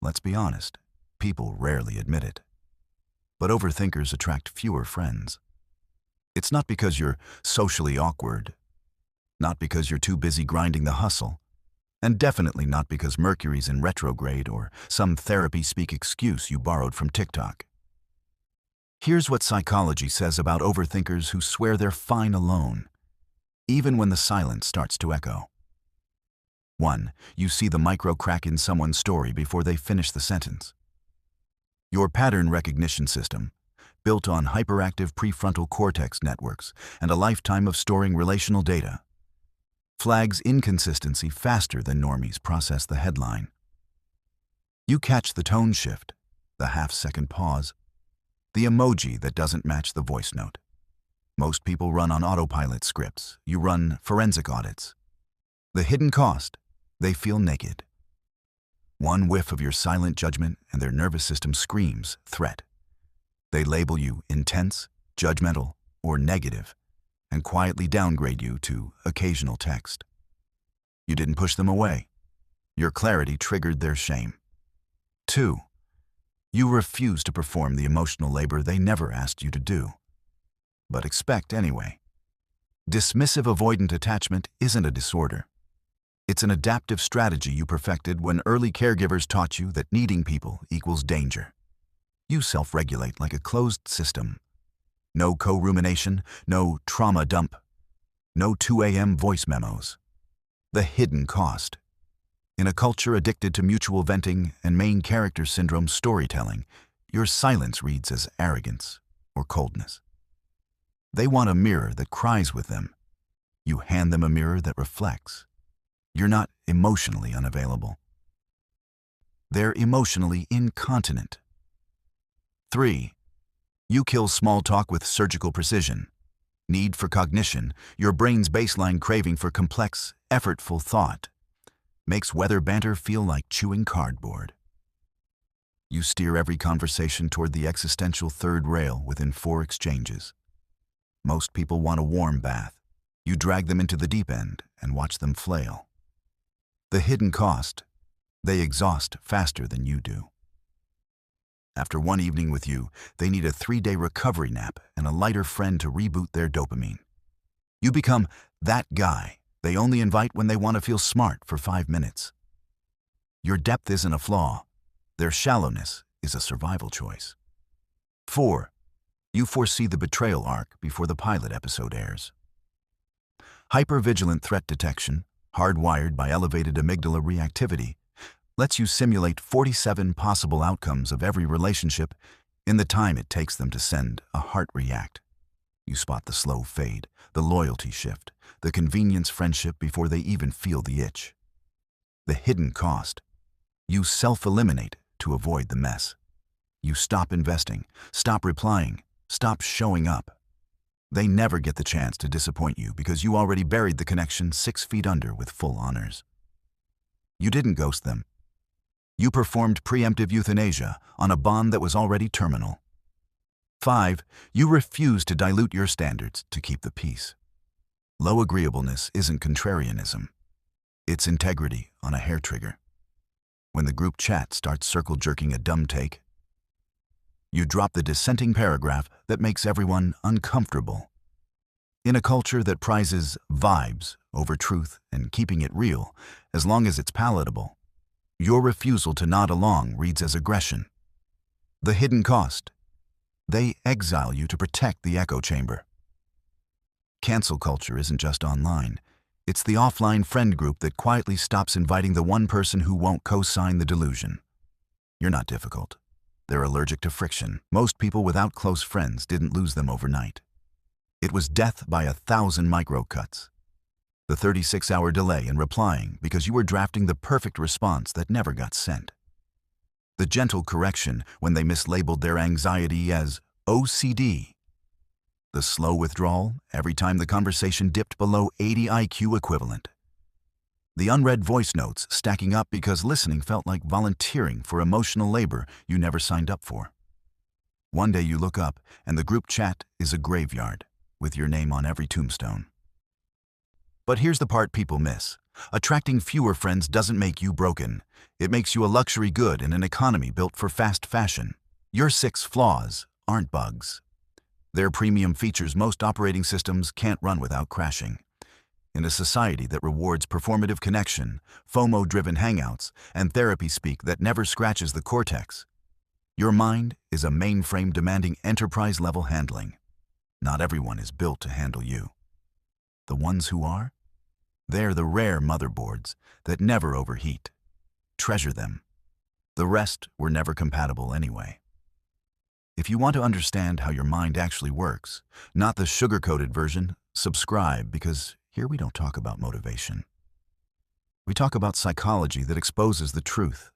Let's be honest, people rarely admit it. But overthinkers attract fewer friends. It's not because you're socially awkward, not because you're too busy grinding the hustle, and definitely not because Mercury's in retrograde or some therapy-speak excuse you borrowed from TikTok. Here's what psychology says about overthinkers who swear they're fine alone, even when the silence starts to echo. 1. You see the micro crack in someone's story before they finish the sentence. Your pattern recognition system, built on hyperactive prefrontal cortex networks and a lifetime of storing relational data, flags inconsistency faster than normies process the headline. You catch the tone shift, the half-second pause, the emoji that doesn't match the voice note. Most people run on autopilot scripts. You run forensic audits. The hidden cost, they feel naked. One whiff of your silent judgment and their nervous system screams threat. They label you intense, judgmental, or negative, and quietly downgrade you to occasional text. You didn't push them away. Your clarity triggered their shame. 2. You refuse to perform the emotional labor they never asked you to do, but expect anyway. Dismissive avoidant attachment isn't a disorder. It's an adaptive strategy you perfected when early caregivers taught you that needing people equals danger. You self-regulate like a closed system. No co-rumination, no trauma dump, no 2 a.m. voice memos. The hidden cost. In a culture addicted to mutual venting and main character syndrome storytelling, your silence reads as arrogance or coldness. They want a mirror that cries with them. You hand them a mirror that reflects. You're not emotionally unavailable. They're emotionally incontinent. 3. You kill small talk with surgical precision. Need for cognition, your brain's baseline craving for complex, effortful thought, makes weather banter feel like chewing cardboard. You steer every conversation toward the existential third rail within 4 exchanges. Most people want a warm bath. You drag them into the deep end and watch them flail. The hidden cost, they exhaust faster than you do. After one evening with you, they need a 3-day recovery nap and a lighter friend to reboot their dopamine. You become that guy they only invite when they want to feel smart for 5 minutes. Your depth isn't a flaw. Their shallowness is a survival choice. 4. You foresee the betrayal arc before the pilot episode airs. Hypervigilant threat detection, hardwired by elevated amygdala reactivity, lets you simulate 47 possible outcomes of every relationship in the time it takes them to send a heart react. You spot the slow fade, the loyalty shift, the convenience friendship before they even feel the itch. The hidden cost. You self-eliminate to avoid the mess. You stop investing, stop replying, stop showing up. They never get the chance to disappoint you because you already buried the connection 6 feet under with full honors. You didn't ghost them. You performed preemptive euthanasia on a bond that was already terminal. 5. You refuse to dilute your standards to keep the peace. Low agreeableness isn't contrarianism. It's integrity on a hair trigger. When the group chat starts circle-jerking a dumb take, you drop the dissenting paragraph that makes everyone uncomfortable. In a culture that prizes vibes over truth and keeping it real, as long as it's palatable, your refusal to nod along reads as aggression. The hidden cost. They exile you to protect the echo chamber. Cancel culture isn't just online. It's the offline friend group that quietly stops inviting the one person who won't co-sign the delusion. You're not difficult. They're allergic to friction. Most people without close friends didn't lose them overnight. It was death by 1,000 micro-cuts. The 36-hour delay in replying because you were drafting the perfect response that never got sent. The gentle correction when they mislabeled their anxiety as OCD. The slow withdrawal every time the conversation dipped below 80 IQ equivalent. The unread voice notes stacking up because listening felt like volunteering for emotional labor you never signed up for. One day you look up and the group chat is a graveyard with your name on every tombstone. But here's the part people miss. Attracting fewer friends doesn't make you broken. It makes you a luxury good in an economy built for fast fashion. Your 6 flaws aren't bugs. They're premium features most operating systems can't run without crashing. In a society that rewards performative connection, FOMO-driven hangouts, and therapy speak that never scratches the cortex, your mind is a mainframe demanding enterprise-level handling. Not everyone is built to handle you. The ones who are? They're the rare motherboards that never overheat. Treasure them. The rest were never compatible anyway. If you want to understand how your mind actually works, not the sugar-coated version, subscribe, because here we don't talk about motivation. We talk about psychology that exposes the truth.